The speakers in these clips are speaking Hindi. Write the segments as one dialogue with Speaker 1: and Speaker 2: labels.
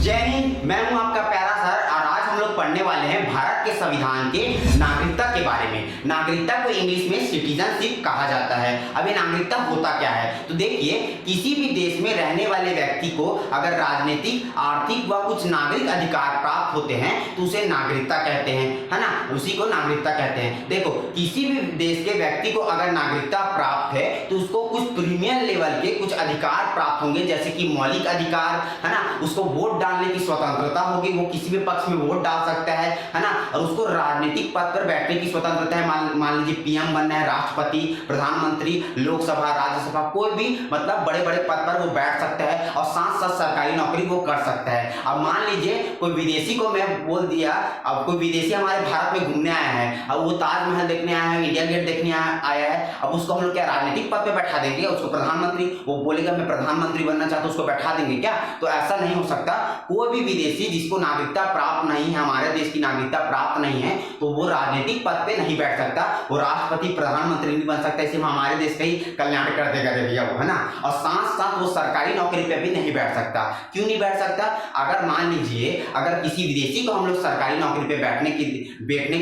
Speaker 1: जय हिंद। मैं हूं आपका प्यारा सर और आज हम लोग पढ़ने वाले हैं भारत के संविधान के नागरिकता के बारे में। नागरिकता को इंग्लिश में सिटीजनशिप कहा जाता है। अब ये नागरिकता होता क्या है, तो देखिए, किसी भी देश में रहने वाले व्यक्ति को अगर राजनीतिक, आर्थिक व कुछ नागरिक अधिकार प्राप्त होते हैं तो उसे नागरिकता कहते हैं, है ना, उसी को नागरिकता कहते हैं। देखो, किसी भी देश के व्यक्ति को अगर नागरिकता प्राप्त है तो उसको कुछ प्रीमियर लेवल के कुछ अधिकार प्राप्त होंगे, जैसे कि मौलिक अधिकार, है ना, उसको वोट डालने की स्वतंत्रता होगी, वो किसी भी पक्ष में वोट डाल सकता है ना, और उसको राजनीतिक पद पर बैठने की स्वतंत्रता है। मान लीजिए पीएम बनना है, राष्ट्रपति, प्रधानमंत्री, लोकसभा, राज्यसभा, कोई भी मतलब बड़े बड़े पद पर वो बैठ सकता है और साथ साथ सरकारी नौकरी वो कर सकता है। अब मान लीजिए कोई विदेशी को मैं बोल दिया, अब कोई विदेशी हमारे भारत में घूमने आया है, अब वो ताजमहल देखने आया है, इंडिया गेट देखने आया है, अब उसको हम लोग क्या राजनीतिक पद पे बैठा देंगे, उसको प्रधानमंत्री, वो बोलेगा मैं प्रधानमंत्री बनना चाहता हूं, उसको बैठा देंगे क्या? तो ऐसा नहीं हो सकता। कोई भी विदेशी जिसको नागरिकता प्राप्त नहीं है, हमारे देश की नागरिकता प्राप्त नहीं है, तो वो राजनीतिक पद पे नहीं बैठ सकता, वो राष्ट्रपति, प्रधानमंत्री नहीं बन सकता। इसे हमारे देश का ही कल्याण कर देगा भैया वो, है ना। और साथ साथ वो सरकारी नौकरी पे भी नहीं बैठ सकता। क्यों नहीं बैठ सकता? अगर मान लीजिए अगर किसी विदेशी को हम लोग सरकारी नौकरी पे बैठने के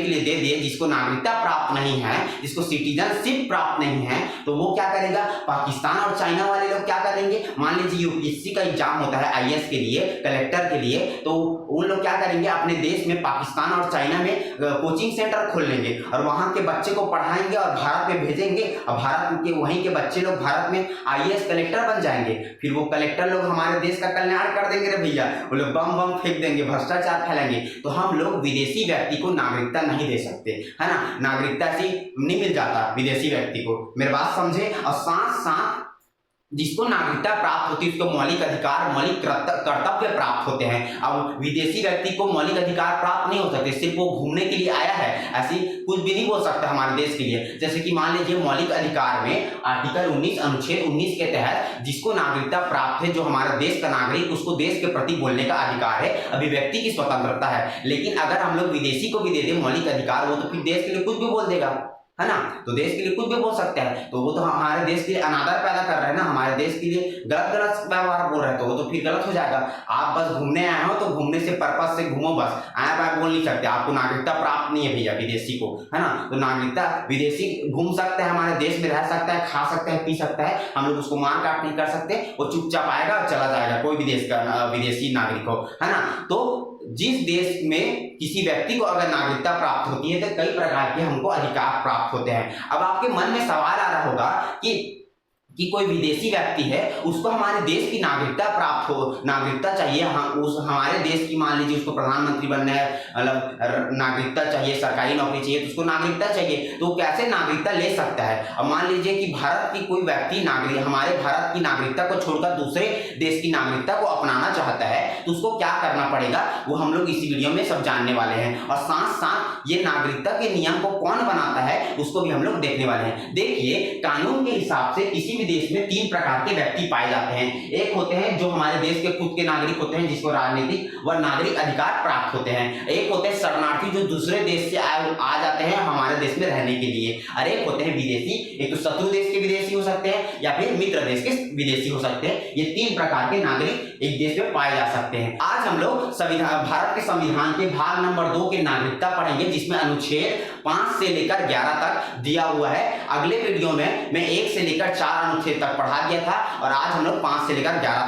Speaker 1: लिए दे दिए, जिसको नागरिकता प्राप्त नहीं है, जिसको सिटीजनशिप प्राप्त नहीं है, तो वो क्या करेगा? पाकिस्तान और चाइना वाले लोग क्या करेंगे? मान लीजिए यूपीएससी का एग्जाम होता है आईएएस के लिए, कलेक्टर के लिए, तो उन लोग क्या करेंगे? अपने देश में पाकिस्तान और चाइना में कोचिंग सेंटर खोल लेंगे और वहां के बच्चे को पढ़ाएंगे और भारत में भेजेंगे, और भारत के वहीं के बच्चे लोग भारत में आईएएस कलेक्टर बन जाएंगे। फिर वो कलेक्टर लोग हमारे देश का कल्याण कर देंगे रे भैया, वो लोग बम बम फेंक देंगे, भ्रष्टाचार फैलाएंगे। तो हम लोग विदेशी व्यक्ति को नागरिकता नहीं दे सकते, है ना। नागरिकता से नहीं मिल जाता विदेशी व्यक्ति को, मेरी बात समझे। और साथ साथ जिसको नागरिकता प्राप्त होती है उसको मौलिक अधिकार, मौलिक कर्तव्य प्राप्त होते हैं। अब विदेशी व्यक्ति को मौलिक अधिकार प्राप्त नहीं हो सकते, सिर्फ वो घूमने के लिए आया है, ऐसी कुछ भी नहीं बोल सकता हमारे देश के लिए। जैसे कि मान लीजिए मौलिक अधिकार में आर्टिकल 19 अनुच्छेद 19 के तहत जिसको नागरिकता प्राप्त है, जो हमारा देश का नागरिक, उसको देश के प्रति बोलने का अधिकार है, अभिव्यक्ति की स्वतंत्रता है। लेकिन अगर हम लोग विदेशी को भी दे दें मौलिक अधिकार, वो तो फिर देश के लिए कुछ भी बोल देगा, है ना। तो देश के लिए कुछ भी बोल सकता है, तो वो तो हमारे देश के लिए अनादर पैदा कर रहे हैं ना, हमारे देश के लिए गलत व्यवहार बोल रहे हैं, तो वो तो फिर गलत हो जाएगा। आप बस घूमने आए हो तो घूमने से पर्पस से घूमो, बस आया बाय बोल नहीं सकते। आपको नागरिकता प्राप्त नहीं है भैया विदेशी को, है ना। तो नागरिकता, विदेशी घूम सकता है, हमारे देश में रह सकता है, खा सकता है, पी सकता है, हम लोग उसको मार काट नहीं कर सकते, वो चुपचाप आएगा और चला जाएगा, कोई भी देश का विदेशी नागरिक हो, है ना। तो जिस देश में किसी व्यक्ति को अगर नागरिकता प्राप्त होती है तो कई प्रकार के हमको अधिकार प्राप्त होते हैं। अब आपके मन में सवाल आ रहा होगा कि कोई विदेशी व्यक्ति है, उसको हमारे देश की नागरिकता प्राप्त हो, नागरिकता चाहिए, हमारे देश की, मान लीजिए उसको प्रधानमंत्री बनना है, मतलब नागरिकता चाहिए, सरकारी नौकरी चाहिए, तो उसको नागरिकता चाहिए, तो वो कैसे नागरिकता ले सकता है? अब मान लीजिए कि भारत की कोई व्यक्ति हमारे भारत की नागरिकता को छोड़कर दूसरे देश की नागरिकता को अपनाना चाहता है, तो उसको क्या करना पड़ेगा, वो हम लोग इस वीडियो में सब जानने वाले हैं। और साथ साथ ये नागरिकता के नियम को कौन बनाता है उसको भी हम लोग देखने वाले हैं। देखिए, कानून के हिसाब से किसी देश में 3 प्रकार के व्यक्ति पाए जाते हैं। एक होते हैं जो हमारे देश के खुद के नागरिक होते हैं, जिसको राजनीतिक व नागरिक अधिकार प्राप्त होते हैं। एक होते हैं शरणार्थी, जो दूसरे देश से आ जाते हैं हमारे देश में रहने के लिए। और एक होते हैं विदेशी, एक तो शत्रु देश के विदेशी हो सकते हैं या फिर मित्र देश के विदेशी हो सकते हैं। ये 3 प्रकार के नागरिक एक देश में पाए जा सकते हैं। आज हम लोग भारत के संविधान के भाग नंबर 2 के नागरिकता पढ़ेंगे, जिसमें अनुच्छेद 5 से लेकर 11 तक दिया हुआ है। अगले वीडियो में मैं 1 से लेकर 4 अनुच्छेद तक पढ़ा दिया था, और आज हम लोग 5 से लेकर 11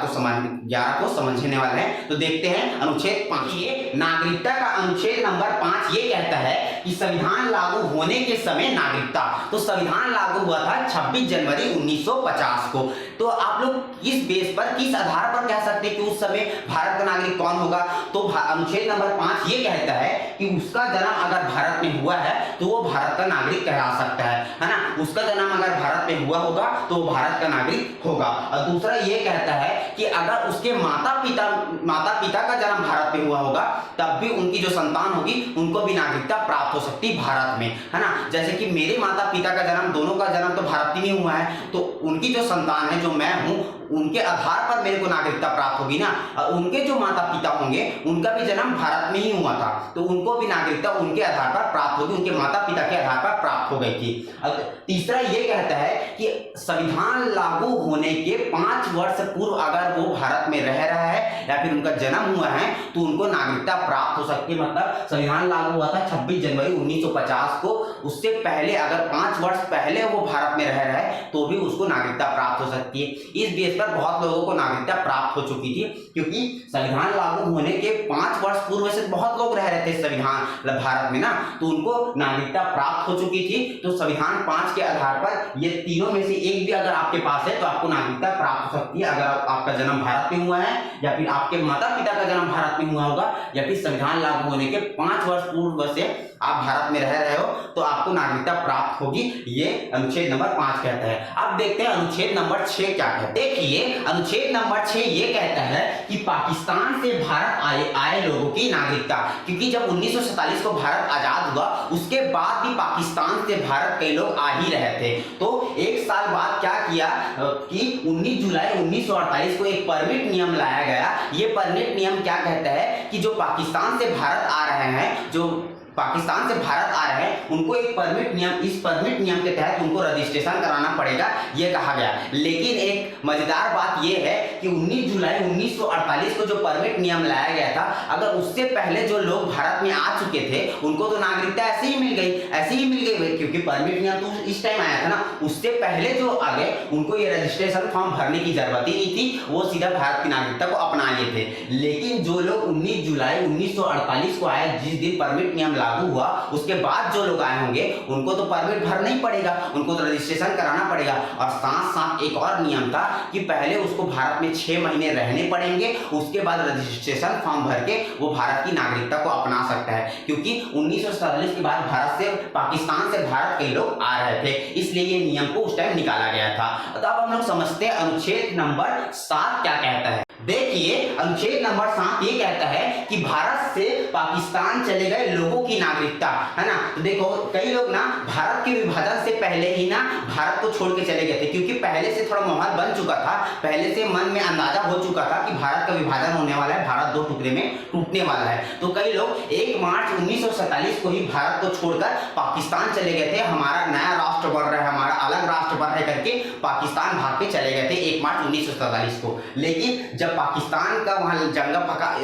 Speaker 1: को समझने वाले हैं। तो देखते हैं अनुच्छेद 5। ये नागरिकता का अनुच्छेद नंबर 5 ये कहता है कि संविधान लागू होने के समय नागरिकता, तो संविधान लागू हुआ था 26 जनवरी 1950 को। तो आप लोग इस बेस पर, किस आधार पर कह सकते हैं कि उस समय भारत का नागरिक कौन होगा? तो अनुच्छेद नंबर 5 ये कहता है कि उसका जन्म अगर भारत में हुआ है तो वो भारत का नागरिक कहला सकता है ना। उसका जन्म अगर भारत में हुआ होगा तो वो भारत का नागरिक होगा। और दूसरा ये कहता है कि अगर उसके माता पिता का जन्म भारत में हुआ होगा, तब भी उनकी जो संतान होगी उनको भी नागरिकता प्राप्त हो सकती भारत में, है ना। जैसे कि मेरे माता पिता का जन्म, दोनों का जन्म तो भारत में हुआ है, तो उनकी जो संतान है, जो मैं हूं, उनके आधार पर मेरे को नागरिकता प्राप्त होगी ना। और उनके जो माता पिता होंगे उनका भी जन्म भारत में ही हुआ था, तो उनको भी नागरिकता उनके आधार पर प्राप्त होगी, उनके माता पिता के आधार पर प्राप्त हो गई थी। अब तीसरा ये कहता है कि संविधान लागू होने के 5 वर्ष पूर्व अगर वो भारत में रह रहा है या फिर उनका जन्म हुआ है तो उनको नागरिकता प्राप्त हो सकती है। मतलब संविधान लागू हुआ था 26 जनवरी 1950 को, उससे पहले अगर 5 वर्ष पहले वो भारत में रह रहा है तो भी उसको नागरिकता प्राप्त हो सकती है। इस बेस पर बहुत लोगों को नागरिकता प्राप्त हो चुकी थी, क्योंकि संविधान लागू होने के 5 वर्ष पूर्व से बहुत लोग रह रहे थे संविधान भारत में ना, तो उनको नागरिकता प्राप्त हो चुकी थी। तो संविधान 5 के आधार पर ये तीनों में से एक भी अगर आपके पास है तो आपको नागरिकता प्राप्त हो सकती है। अगर आपका जन्म भारत में हुआ है या फिर आपके माता पिता का जन्म भारत में हुआ होगा या फिर संविधान लागू होने के 5 वर्ष पूर्व से आप भारत में रह रहे हो तो आपको नागरिकता प्राप्त होगी, ये अनुच्छेद नंबर 5 कहता है। अब देखते हैं अनुच्छेद नंबर 6 क्या कहता है। देखिए अनुच्छेद नंबर 6 ये कहता है कि पाकिस्तान से भारत आए लोगों की नागरिकता, क्योंकि जब 1947 को भारत आजाद हुआ उसके बाद भी पाकिस्तान से भारत कई लोग आ ही रहे थे। तो एक साल बाद क्या किया कि 19 जुलाई 1948 को एक परमिट नियम लाया गया। ये परमिट नियम क्या कहता है कि जो पाकिस्तान से भारत आ रहे हैं, जो पाकिस्तान से भारत आ रहे हैं उनको एक परमिट नियम, इस परमिट नियम के तहत उनको रजिस्ट्रेशन कराना पड़ेगा, ये कहा गया। लेकिन एक मजेदार बात ये है कि 19 जुलाई 1948 को जो परमिट नियम लाया गया था, अगर उससे पहले जो लोग भारत में आ चुके थे उनको तो नागरिकता ऐसे ही मिल गई, ऐसे ही मिल गई, क्योंकि परमिट नियम तो इस टाइम आया था ना। उससे पहले जो आ गए उनको ये रजिस्ट्रेशन फॉर्म भरने की जरूरत ही नहीं थी, वो सीधा भारत की नागरिकता को अपना लिए थे। लेकिन जो लोग 19 जुलाई 1948 को आए, जिस दिन परमिट नियम लागू हुआ, उसके बाद जो लोग आए होंगे उनको तो परमिट भरना ही पड़ेगा, उनको तो रजिस्ट्रेशन कराना पड़ेगा। और साथ साथ एक और नियम था कि पहले उसको भारत में 6 महीने रहने पड़ेंगे, उसके बाद रजिस्ट्रेशन फॉर्म भर के वो भारत की नागरिकता को अपना सकता है। क्योंकि 1947 के बाद भारत से, पाकिस्तान से भारत कई लोग आ रहे थे, इसलिए ये नियम को उस टाइम निकाला गया था। तो अब हम लोग समझते हैं अनुच्छेद नंबर 7 क्या कहता है। देखिए अनुच्छेद नंबर 7 ये कहता है कि भारत से पाकिस्तान चले गए लोगों की नागरिकता, है ना। तो देखो कई लोग ना भारत के विभाजन से पहले ही ना भारत को छोड़ के चले गए थे, क्योंकि पहले से थोड़ा माहौल बन चुका था, पहले से मन में अंदाजा हो चुका था कि भारत का विभाजन होने वाला है, भारत 2 टुकड़े में टूटने वाला है। तो कई लोग 1 मार्च 1947 को ही भारत को छोड़कर पाकिस्तान चले गए थे। हमारा नया राष्ट्र बन रहा है, हमारा अलग राष्ट्र बन रहा है करके पाकिस्तान भाग के चले गए थे 1 मार्च 1947 को। लेकिन जब पाकिस्तान का वहां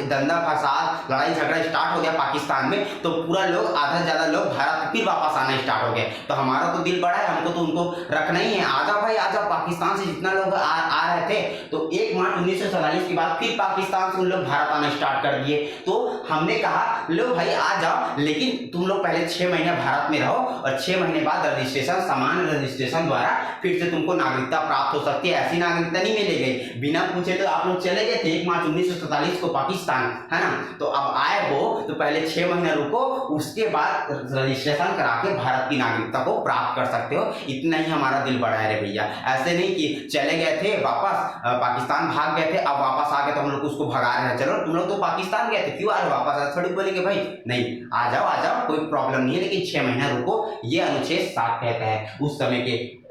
Speaker 1: दंगा फसाद लड़ाई झगड़ा स्टार्ट हो गया पाकिस्तान में, तो पूरा लोग आधा से ज्यादा लोग भारत फिर वापस आना स्टार्ट हो गए। तो हमारा तो दिल बड़ा है, हमको तो उनको रखना ही है, आजा भाई आजा। पाकिस्तान से जितना लोग आ रहे थे, तो 1 मार्च 1947 के बाद फिर पाकिस्तान से उन लोग भारत आना स्टार्ट कर दिए। तो हमने कहा लो भाई आ जाओ, लेकिन तुम लोग पहले 6 महीने भारत में रहो और 6 महीने बाद रजिस्ट्रेशन, सामान्य रजिस्ट्रेशन द्वारा फिर से तुमको नागरिकता प्राप्त हो सकती है। ऐसी नागरिकता नहीं मिलेगी, बिना पूछे तो आप लोग चले गए थे 1 मार्च 1947 को पाकिस्तान, है ना। तो अब आए हो तो पहले 6 महीने रुको, उसके बाद रजिस्ट्रेशन करा के भारत की नागरिकता को प्राप्त कर सकते हो। इतना ही हमारा दिल बड़ा है रे भैया। ऐसे नहीं कि चले गए थे वापस, पाकिस्तान भाग गए थे, अब वापस आ गए तो हम लोग उसको भगा रहे हैं, चलो तुम लोग तो पाकिस्तान गए थे क्यों आ रहे वापस, ऐसा थोड़ी बोलेंगे भाई, नहीं आ जाओ कोई प्रॉब्लम नहीं है, लेकिन 6 महीना रुको। ये अनुच्छेद 7 कहता है उस समय के।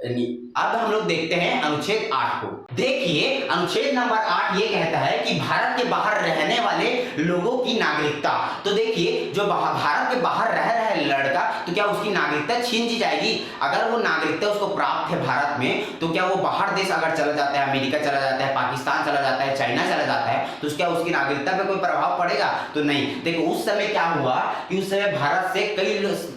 Speaker 1: अब हम लोग देखते हैं अनुच्छेद 8 को। देखिए अनुच्छेद नंबर 8 ये कहता है कि भारत के बाहर रहने वाले लोगों की नागरिकता। तो देखिए जो भारत के बाहर रह रहा है लड़का, तो क्या उसकी नागरिकता छीन दी जाएगी? अगर वो नागरिकता उसको प्राप्त है भारत में, तो क्या वो बाहर देश अगर चला जाता है, अमेरिका चला जाता है, पाकिस्तान चला जाता है, चाइना चला जाता है, तो क्या उसकी नागरिकता पे कोई प्रभाव पड़ेगा? तो नहीं। देखो उस समय क्या हुआ कि उस समय भारत से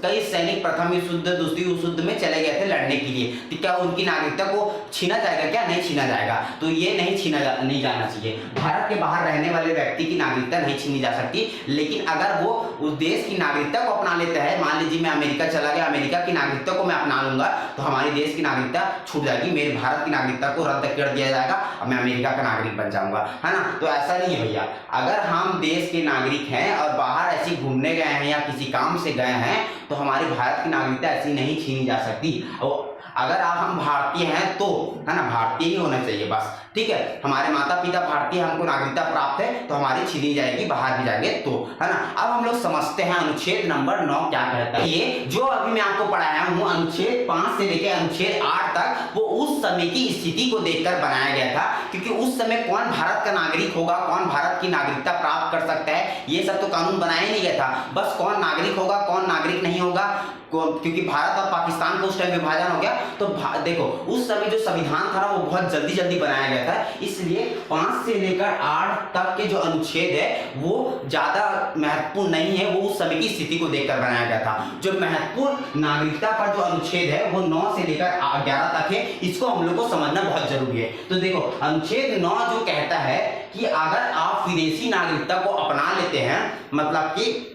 Speaker 1: कई सैनिक प्रथम विश्व युद्ध, द्वितीय विश्व युद्ध में चले गए थे लड़ने के लिए। क्या उनकी नागरिकता को छीना जाएगा? क्या नहीं छीना जाएगा। तो ये नहीं जाना चाहिए। भारत के बाहर रहने वाले व्यक्ति की नागरिकता नहीं छीनी जा सकती, लेकिन अगर वो उस देश की नागरिकता को अपना लेता है, मान लीजिए मैं अमेरिका चला गया, अमेरिका की नागरिकता को मैं अपना लूंगा, तो हमारे देश की नागरिकता छूट जाएगी, मेरे भारत की नागरिकता को रद्द कर दिया जाएगा और मैं अमेरिका का नागरिक बन जाऊंगा, है ना। तो ऐसा नहीं है भैया। अगर हम देश के नागरिक हैं और बाहर ऐसे घूमने गए हैं या किसी काम से गए हैं, तो हमारे भारत की नागरिकता ऐसी नहीं छीनी जा सकती। और अगर हम भारतीय हैं तो, है ना, भारतीय ही होना चाहिए बस। ठीक है, हमारे माता पिता भारतीय, हमको नागरिकता प्राप्त है तो हमारी छीनी जाएगी बाहर भी जाएंगे तो, है ना। अब हम लोग समझते हैं अनुच्छेद नंबर 9 क्या कहता है। ये जो अभी मैं आपको पढ़ाया हूँ अनुच्छेद 5 से लेकर अनुच्छेद 8 तक, वो उस समय की स्थिति को देखकर बनाया गया था, क्योंकि उस समय कौन भारत का नागरिक होगा, कौन भारत की नागरिकता प्राप्त कर सकता है, ये सब तो कानून बनाया नहीं गया था। बस कौन नागरिक होगा कौन नागरिक नहीं होगा, क्योंकि भारत और पाकिस्तान का उस टाइम विभाजन हो गया, तो देखो उस समय जो संविधान था वो बहुत जल्दी जल्दी बनाया गया था, इसलिए 5 से लेकर 8 तक के जो अनुच्छेद है वो ज्यादा महत्वपूर्ण नहीं है, वो उस समय की स्थिति को देखकर बनाया गया था। जो महत्वपूर्ण नागरिकता पर जो अनुच्छेद है वो 9 से लेकर 11 तक है, इसको हम लोग को समझना बहुत जरूरी है। तो देखो अनुच्छेद 9 जो कहता है कि अगर आप विदेशी नागरिकता को अपना लेते हैं, मतलब कि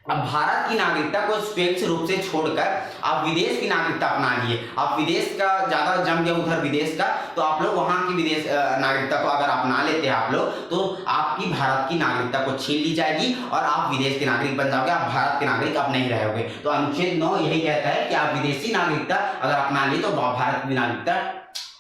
Speaker 1: अब भारत की नागरिकता को स्वेच्छ रूप से छोड़कर आप विदेश की नागरिकता अपना लिए, आप विदेश का ज्यादा जम गया उधर विदेश का, तो आप लोग वहां की विदेश नागरिकता को अगर अपना लेते हैं आप लोग, तो आपकी भारत की नागरिकता को छीन ली जाएगी और आप विदेश के नागरिक बन जाओगे, आप भारत के नागरिक अब नहीं रहोगे। तो अनुच्छेद 9 यही कहता है कि आप विदेशी नागरिकता अगर अपना लिए तो भारत की नागरिकता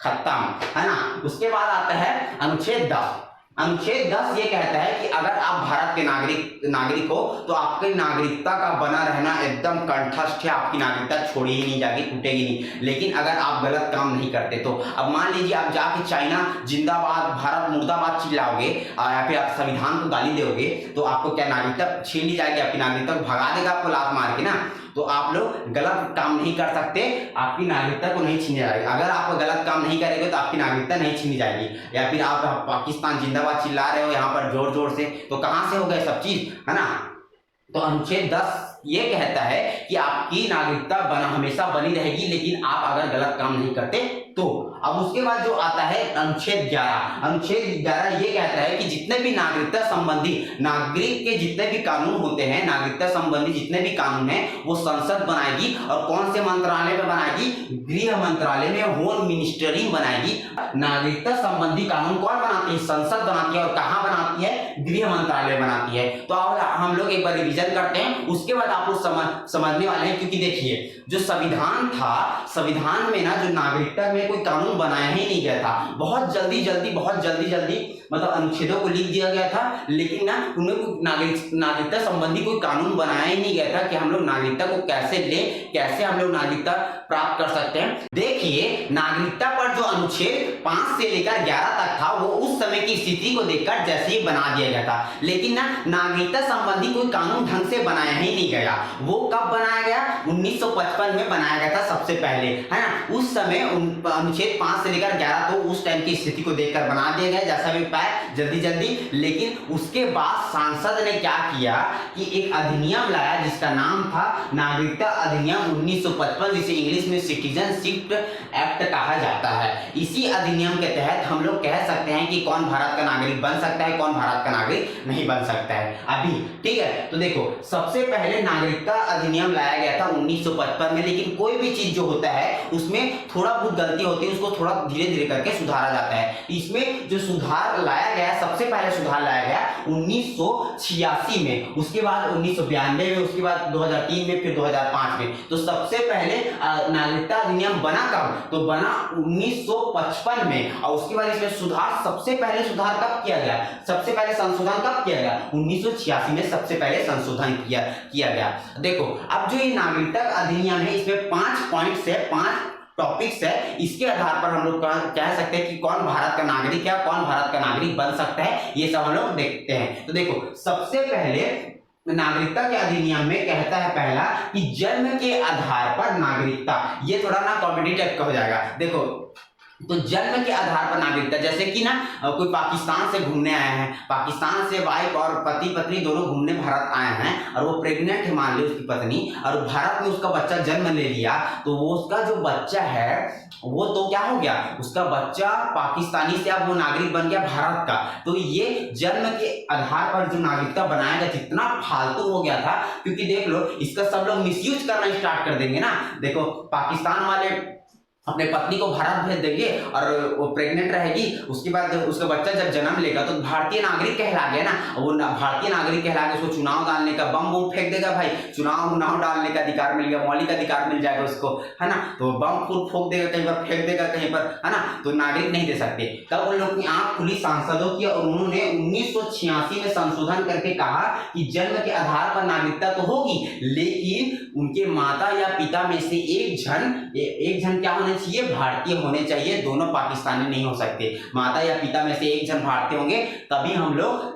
Speaker 1: खत्म, है ना। उसके बाद आता है अनुच्छेद 10। अनुच्छेद 10 ये कहता है कि अगर आप भारत के नागरिक हो तो आपकी नागरिकता का बना रहना एकदम कंठस्थ है, आपकी नागरिकता छोड़ी ही नहीं जाएगी, टूटेगी नहीं। लेकिन अगर आप गलत काम नहीं करते तो, अब मान लीजिए आप जाके चाइना जिंदाबाद भारत मुर्दाबाद चिल्लाओगे या फिर आप संविधान को गाली दोगे तो आपको क्या नागरिकता छीन ली जाएगी, आपकी नागरिकता को भगा देगा आपको लात मार के ना। तो आप लोग गलत काम नहीं कर सकते, आपकी नागरिकता को नहीं छीनी जाएगी। अगर आप गलत काम नहीं करेंगे तो आपकी नागरिकता नहीं छीनी जाएगी। या फिर आप पाकिस्तान जिंदाबाद चिल्ला रहे हो यहाँ पर जोर जोर से, तो कहाँ से हो गए सब चीज, है ना। तो अनुच्छेद 10 ये कहता है कि आपकी नागरिकता हमेशा बनी रहेगी, लेकिन आप अगर गलत काम नहीं करते तो। अब उसके बाद जो आता है अनुच्छेद 11। अनुच्छेद 11 ये कहता है कि जितने भी नागरिकता संबंधी नागरिक के जितने भी कानून होते हैं, नागरिकता संबंधी जितने भी कानून हैं वो संसद बनाएगी, और कौन से मंत्रालय में बनाएगी, गृह मंत्रालय में, होम मिनिस्ट्री बनाएगी। नागरिकता संबंधी कानून कौन बनाती है, संसद बनाती है, और कहाँ बनाती है, गृह मंत्रालय बनाती है। तो अब हम लोग एक बार रिवीजन करते हैं, उसके बाद आप लोग समझने वाले हैं। क्योंकि देखिए जो संविधान था, संविधान में ना जो नागरिकता में कोई कानून बनाया ही नहीं गया था, बहुत जल्दी मतलब अनुच्छेदों को लिख दिया गया था, लेकिन ना उन्हें कोई नागरिकता संबंधी कोई कानून बनाया ही नहीं गया था कि हम लोग नागरिकता को कैसे लें, कैसे हम लोग नागरिकता प्राप्त कर सकते हैं। देखिए नागरिकता पर जो अनुच्छेद 5 से लेकर 11 तक था वो उस समय की स्थिति को देखकर जैसे ही बना दिया गया था, लेकिन ना नागरिकता संबंधी कोई कानून ढंग से बनाया ही नहीं गया। वो कब बनाया गया, 1955 में बनाया गया था सबसे पहले, है ना। उस समय अनुच्छेद 5 से लेकर 11 तो उस टाइम की स्थिति को देखकर बना दिया गया, जैसा भी पाए जल्दी। लेकिन उसके बाद सांसद ने क्या किया कि एक अधिनियम लाया जिसका नाम था नागरिकता अधिनियम 1955, जिसे इंग्लिश में सिटीजनशिप एक्ट कहा जाता है। इसी अधिनियम के तहत हम लोग कह सकते हैं कि कौन भारत का नागरिक बन सकता है, कौन भारत का नागरिक नहीं बन सकता है अभी, ठीक है। तो देखो सबसे पहले नागरिकता अधिनियम लाया गया था 1955 में, लेकिन कोई भी चीज जो होता है उसमें थोड़ा बहुत गलती होती है, उसको थोड़ा धीरे धीरे करके सुधारा जाता है। इसमें जो सुधार लाया गया, सबसे पहले सुधार लाया गया 1986 में, उसके बाद 1992 में, उसके बाद 2003 में, फिर 2005 में। तो सबसे पहले नागरिकता अधिनियम बना कब, तो बना 1955 में, और उसके बाद इसमें सुधार, सबसे पहले सुधार कब किया गया, सबसे पहले संशोधन कब किया गया, 1986 में सबसे पहले संशोधन किया गया। देखो अब जो ये नागरिकता अधिनियम है इसमें 5 पॉइंट्स है, 5 टॉपिक्स है, इसके आधार पर हम लोग कह सकते हैं कि कौन भारत का नागरिक है, कौन भारत का नागरिक बन सकता है, ये सब हम लोग देखते हैं। तो देखो सबसे पहले नागरिकता के अधिनियम में कहता है पहला कि जन्म के आधार पर नागरिकता, ये थोड़ा ना कॉम्पिटिटिव का हो जाएगा। देखो तो जन्म के आधार पर नागरिकता, जैसे कि ना कोई पाकिस्तान से घूमने आए हैं, पाकिस्तान से वाइफ और पति पत्नी दोनों घूमने भारत आए हैं, और वो प्रेग्नेंट है मान ली उसकी पत्नी, और भारत में उसका बच्चा जन्म ले लिया, तो वो उसका जो बच्चा है वो तो क्या हो गया, उसका बच्चा पाकिस्तानी से अब वो नागरिक बन गया भारत का। तो ये जन्म के आधार पर जो नागरिकता बनाया गया जितना फालतू हो गया था, क्योंकि देख लो इसका सब लोग मिसयूज करना स्टार्ट कर देंगे ना। देखो पाकिस्तान वाले अपने पत्नी को भारत भेज देंगे और वो प्रेग्नेंट रहेगी, उसके बाद उसका बच्चा जब जन्म लेगा तो भारतीय नागरिक कहला गया ना, वो भारतीय नागरिक कहला के उसको चुनाव डालने का, बम बम फेंक देगा भाई, चुनाव डालने का अधिकार मिल गया, मौलिक अधिकार मिल जाएगा उसको, है ना। तो बम फूक देगा कहीं पर, फेंक देगा कहीं पर, है ना, तो नागरिक नहीं दे सकते। तब उन लोग की आंख खुली सांसदों की और उन्होंने 1986 में संशोधन करके कहा कि जन्म के आधार पर नागरिकता तो होगी, लेकिन उनके माता या पिता में से एक जन क्या होने चाहिए, भारतीय होने चाहिए, दोनों पाकिस्तानी नहीं हो सकते। माता या पिता में से एक जन भारतीय होंगे तभी हम लोग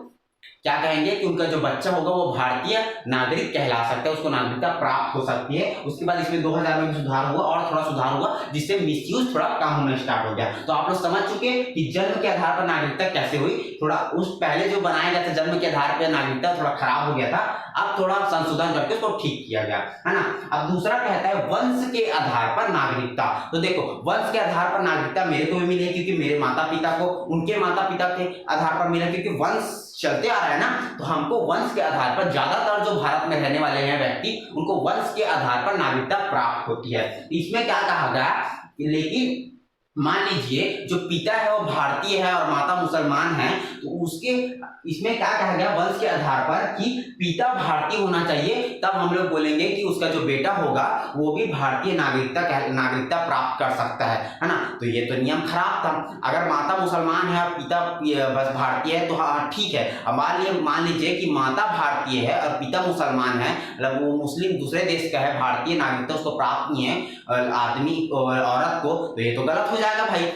Speaker 1: क्या कहेंगे कि उनका जो बच्चा होगा वो भारतीय नागरिक कहला सकता है, उसको नागरिकता प्राप्त हो सकती है। उसके बाद इसमें 2000 में भी सुधार हुआ और थोड़ा सुधार हुआ, जिससे मिसयूज थोड़ा कम होना स्टार्ट हो गया। तो आप लोग समझ चुके कि जन्म के आधार पर नागरिकता कैसे हुई। थोड़ा उस पहले जो बनाया गया था जन्म के आधार पर नागरिकता थोड़ा खराब हो गया था, अब थोड़ा संशोधन करके उसको ठीक किया गया, है ना। अब दूसरा कहता है वंश के आधार पर नागरिकता। तो देखो वंश के आधार पर नागरिकता मेरे को भी मिली है क्योंकि मेरे माता पिता को उनके माता पिता के आधार पर मिला, क्योंकि वंश चलते आ रहा है ना, तो हमको वंश के आधार पर ज्यादातर जो भारत में रहने वाले हैं व्यक्ति, उनको वंश के आधार पर नागरिकता प्राप्त होती है। इसमें क्या कहा गया, लेकिन मान लीजिए जो पिता है वो भारतीय है और माता मुसलमान है, तो उसके इसमें क्या कहा गया, वंश के आधार पर कि पिता भारतीय होना चाहिए, तब हम लोग बोलेंगे कि उसका जो बेटा होगा वो भी भारतीय नागरिकता प्राप्त कर सकता है ना। तो ये तो नियम खराब था। अगर माता मुसलमान है और पिता बस भारतीय है तो हाँ ठीक है। अब मान लीजिए कि माता भारतीय है और पिता मुसलमान है, मतलब वो मुस्लिम दूसरे देश का है, भारतीय नागरिकता उसको प्राप्त नहीं है आदमी और औरत को, तो ये तो गलत हो जाएगा भाई।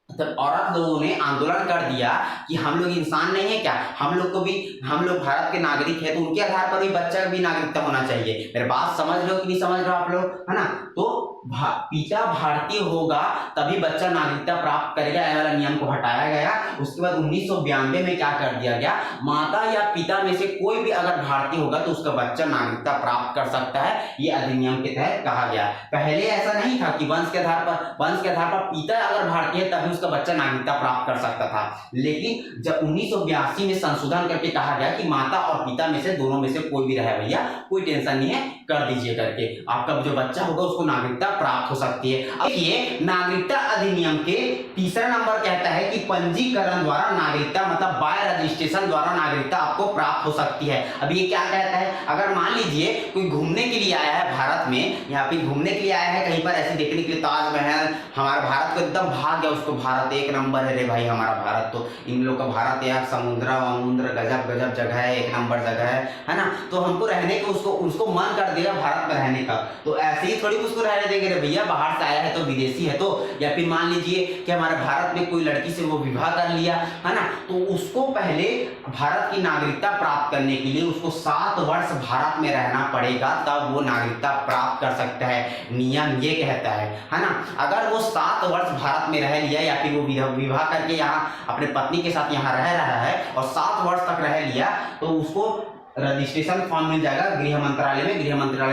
Speaker 1: तो औरत लोगों ने आंदोलन कर दिया कि हम लोग इंसान नहीं है क्या, हम लोग भारत के नागरिक है, तो उनके आधार पर भी बच्चा भी नागरिकता होना चाहिए। मेरी बात समझ रहे हो कि नहीं समझ रहे हो आप लोग, है ना। तो पिता भारतीय होगा तभी बच्चा नागरिकता प्राप्त करेगा, यह वाला नियम को हटाया गया। उसके बाद 1992 में क्या कर दिया गया, माता या पिता में से कोई भी अगर भारतीय होगा तो उसका बच्चा नागरिकता प्राप्त कर सकता है, ये अधिनियम के तहत कहा गया। पहले ऐसा नहीं था कि वंश के आधार पर पिता अगर भारतीय है तभी उसका बच्चा नागरिकता प्राप्त कर सकता था, लेकिन जब 1982 में संशोधन करके कहा गया कि माता और पिता में से दोनों में से कोई भी रहे, भैया कोई टेंशन नहीं है, कर दीजिए करके, आपका जो बच्चा होगा उसको नागरिकता प्राप्त हो सकती है। अब ये नागरिकता अधिनियम के तीसरा नंबर कहता है कि पंजीकरण द्वारा नागरिकता, मतलब बाय रजिस्ट्रेशन द्वारा नागरिकता आपको प्राप्त हो सकती है। अब ये क्या कहता है, अगर मान लीजिए कोई घूमने के लिए आया है भारत में, यहाँ पे घूमने के लिए आया है कहीं पर ऐसे देखने के लिए, ताजमहल, हमारा भारत को एकदम भाग गया, उसको भारत एक नंबर है रे भाई, हमारा भारत तो इन लोग का भारत यार, समुद्र वमुद्र गजब जगह है, एक नंबर जगह है ना। तो हमको रहने को उसको मन कर देगा भारत में रहने का, तो ऐसे ही थोड़ी उसको रहने देंगे रे भैया, बाहर से आया है तो विदेशी है तो। या फिर मान लीजिए कि हमारे भारत में कोई लड़की से वो विवाह कर लिया, है ना, तो उसको पहले भारत की नागरिकता प्राप्त करने के लिए उसको 7 वर्ष भारत में रहना पड़ेगा, तब वो नागरिकता प्राप्त कर सकता है। नियम ये कहता है ना। अगर वो 7 वर्ष भारत में रह लिया या फिर वो विवाह करके यहाँ अपने पत्नी के साथ यहाँ रह रहा है और 7 वर्ष तक रह लिया, तो उसको रजिस्ट्रेशन फॉर्म मिल जाएगा गृह मंत्रालय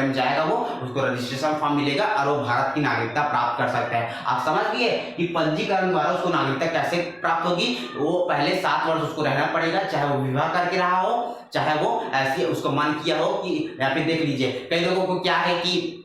Speaker 1: में जाएगा, वो उसको रजिस्ट्रेशन फॉर्म मिलेगा और वो भारत की नागरिकता प्राप्त कर सकता है। आप समझ गए कि पंजीकरण द्वारा उसको नागरिकता कैसे प्राप्त होगी। वो पहले 7 वर्ष उसको रहना पड़ेगा, चाहे वो विवाह करके रहा हो, चाहे वो ऐसे उसको मन किया हो कि, या फिर देख लीजिए कई लोगों को क्या है कि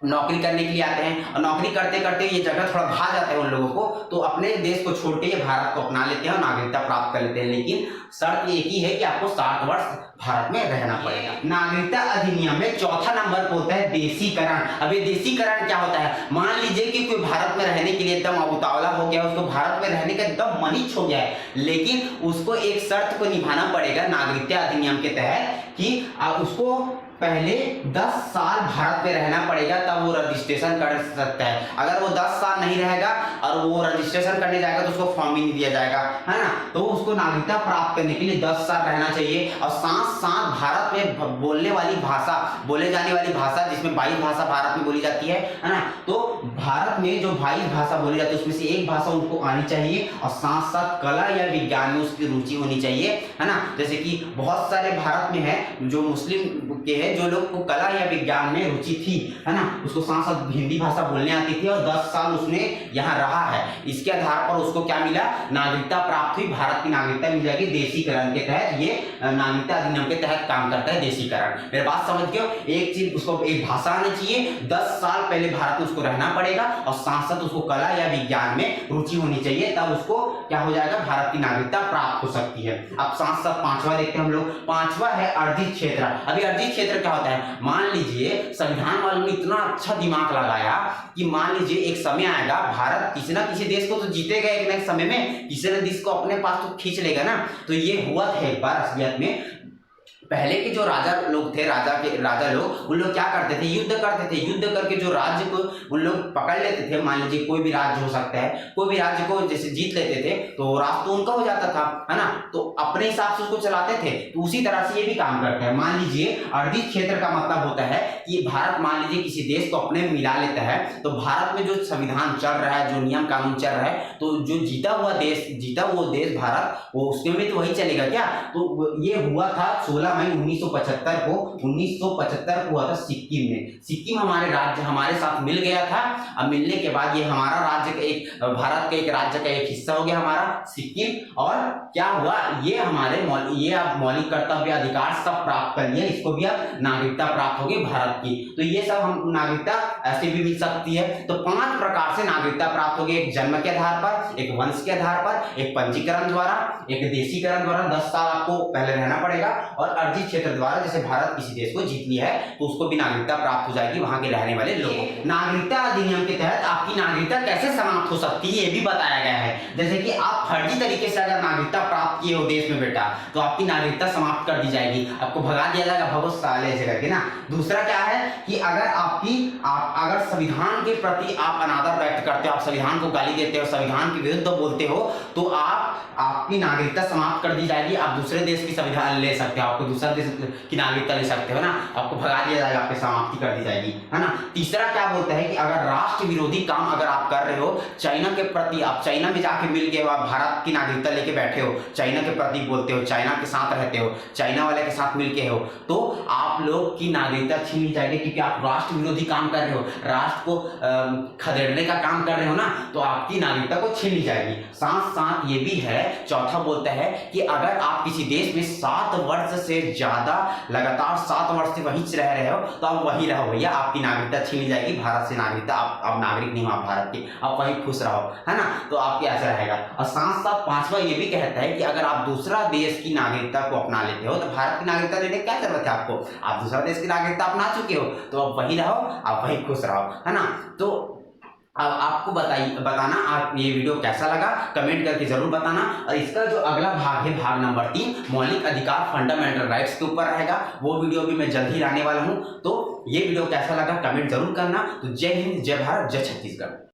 Speaker 1: नौकरी करने के लिए आते हैं और नौकरी करते करते ये जगह थोड़ा भा जाता है उन लोगों को, तो अपने देश को छोड़ के ये भारत को अपना लेते हैं और नागरिकता प्राप्त कर लेते हैं। लेकिन शर्त एक ही है कि आपको 60 वर्ष भारत में रहना पड़ेगा। नागरिकता अधिनियम में चौथा नंबर पर होता है देशीकरण। अब ये देशीकरण क्या होता है, मान लीजिए कि कोई भारत में रहने के लिए एकदम उतावला हो गया, उसको भारत में रहने का एकदम मनीष हो गया है, लेकिन उसको एक शर्त को निभाना पड़ेगा नागरिकता अधिनियम के तहत कि उसको पहले 10 साल भारत में रहना पड़ेगा, तब वो रजिस्ट्रेशन कर सकता है। अगर वो 10 साल नहीं रहेगा और वो रजिस्ट्रेशन करने जाएगा तो उसको फॉर्म ही नहीं दिया जाएगा, है ना। तो उसको नागरिकता प्राप्त करने के लिए 10 साल रहना चाहिए और साथ साथ भारत में बोले जाने वाली भाषा, जिसमें 22 भाषा भारत में बोली जाती है ना, तो भारत में जो 22 भाषा बोली जाती है उसमें से एक भाषा उनको आनी चाहिए और साथ साथ कला या विज्ञान में उसकी रुचि होनी चाहिए, है ना। जैसे कि बहुत सारे भारत में है जो मुस्लिम के हैं जो लोग को कला या विज्ञान में रुचि थी, है ना, उसको साथ साथ हिंदी भाषा बोलने आती थी और 10 साल उसने यहाँ रहा है, इसके आधार पर उसको क्या मिला, नागरिकता प्राप्त हुई, भारत की नागरिकता मिल जाएगी। देशीकरण के तहत ये नागरिकता अधिनियम के तहत काम करता है देशीकरण। मेरे बात समझ गए? एक चीज, उसको एक भाषा आनी चाहिए, 10 साल पहले भारत में उसको रहना पड़ेगा और साथ साथ उसको कला या विज्ञान में रुचि होनी चाहिए, तब उसको क्या हो जाएगा, भारत की नागरिकता प्राप्त हो सकती है। अब साथ साथ पांचवा देखते हैं हम लोग। पांचवा है अर्जित क्षेत्र। अभी अर्जित क्षेत्र क्या होता है, मान लीजिए संविधान वालों ने इतना अच्छा दिमाग लगाया कि मान लीजिए एक समय आएगा, भारत किसी ना किसी देश को तो जीतेगा एक ना एक समय में, किसी ना देश को अपने पास तो खींच लेगा ना। तो ये हुआ था एक बार असलियत में। पहले के जो राजा लोग थे, राजा लोग, उन लोग क्या करते थे, युद्ध करते थे। युद्ध करके जो राज्य को उन लोग पकड़ लेते थे, मान लीजिए कोई भी राज्य हो सकता है, कोई भी राज्य को जैसे जीत लेते थे तो राज तो उनका हो जाता था, है ना, तो अपने हिसाब से उसको चलाते थे। तो उसी तरह से ये भी काम करते हैं। मान लीजिए अर्जित क्षेत्र का मतलब होता है कि भारत मान लीजिए किसी देश को अपने में मिला लेता है, तो भारत में जो संविधान चल रहा है, जो नियम कानून चल रहा है, तो जो जीता हुआ देश भारत, वो उसमें भी तो वही चलेगा क्या। तो ये हुआ था 16 मई 1975 को 1975 को हुआ था सिक्किम में। सिक्किम हमारे राज्य हमारे साथ मिल गया था। अब मिलने के बाद ये हमारा राज्य का एक, भारत के एक राज्य का एक हिस्सा हो गया हमारा सिक्किम। और क्या हुआ, ये हमारे ये आप मौलिक कर्तव्य अधिकार सब प्राप्त कर लिए, इसको भी अब नागरिकता प्राप्त होगी भारत की। तो ये सब हम नागरिकता ऐसे भी मिल सकती है। तो 5 प्रकार से नागरिकता प्राप्त होगी, एक जन्म के आधार पर, एक वंश के आधार पर, एक पंजीकरण द्वारा, एक देशीकरण द्वारा, 10 साल आपको पहले रहना पड़ेगा, और अर्जित क्षेत्र द्वारा, जैसे भारत किसी देश को जीत लिया है तो उसको भी नागरिकता प्राप्त हो जाएगी वहां के रहने वाले लोगों को। नागरिकता अधिनियम के तहत आपकी नागरिकता कैसे समाप्त हो सकती है ये भी बताया गया है। जैसे कि आप फर्जी तरीके से अगर नागरिकता प्राप्त किए हो देश में बेटा, तो आपकी नागरिकता समाप्त कर दी जाएगी, आपको भगा दिया जाएगा, भगो साले ऐसे करके ना। दूसरा क्या है कि अगर अगर संविधान के प्रति आप अनादर व्यक्त करते हो, आप संविधान को गाली देते हो, संविधान के विरुद्ध बोलते हो, तो आपकी नागरिकता समाप्त कर दी जाएगी। आप दूसरे देश की संविधान ले सकते हो, आपको दूसरा देश की नागरिकता ले सकते हो ना, आपको भगा दिया जाएगा, आपकी समाप्ति कर दी जाएगी, है ना। तीसरा क्या बोलता है कि अगर राष्ट्र विरोधी काम अगर आप कर रहे हो, चाइना के प्रति, आप चाइना में जाके मिल गए हो, आप भारत की नागरिकता लेके बैठे हो, चाइना के प्रति बोलते हो, चाइना के साथ रहते हो, चाइना वाले के साथ मिलके हो, तो आप लोग की नागरिकता छीन ली जाएगी, क्योंकि आप राष्ट्र विरोधी काम कर रहे हो, राष्ट्र को खदेड़ने का काम कर रहे हो ना, तो आपकी नागरिकता को छीन ली जाएगी। साथ साथ ये भी है, चौथा बोलता है कि अगर आप किसी देश में 7 वर्ष से ज्यादा लगातार 7 वर्ष से वहीं रह रहे हो, तो आप वहीं रहो भैया, आपकी नागरिकता छीन ली जाएगी, भारत से नागरिकता, आप नागरिक नहीं हो आप भारत के, आप वहीं खुश रहो, है ना, तो आपके ऐसा रहेगा। और साथ साथ 5वां ये भी कहता है कि अगर आप दूसरा देश की नागरिकता को अपना लेते हो, तो भारत की नागरिकता लेने की क्या जरूरत है आपको, आप दूसरा देश की नागरिकता अपना चुके हो, तो आप वहीं रहो, आप वहीं खुश रहो, है ना। तो अब आपको बताना आप ये वीडियो कैसा लगा, कमेंट करके जरूर बताना। और इसका जो अगला भाग है, भाग नंबर 3, मौलिक अधिकार फंडामेंटल राइट्स के ऊपर रहेगा, वो वीडियो भी मैं जल्द ही लाने वाला हूं। तो ये वीडियो कैसा लगा कमेंट जरूर करना। तो जय हिंद, जय भारत, जय छत्तीसगढ़।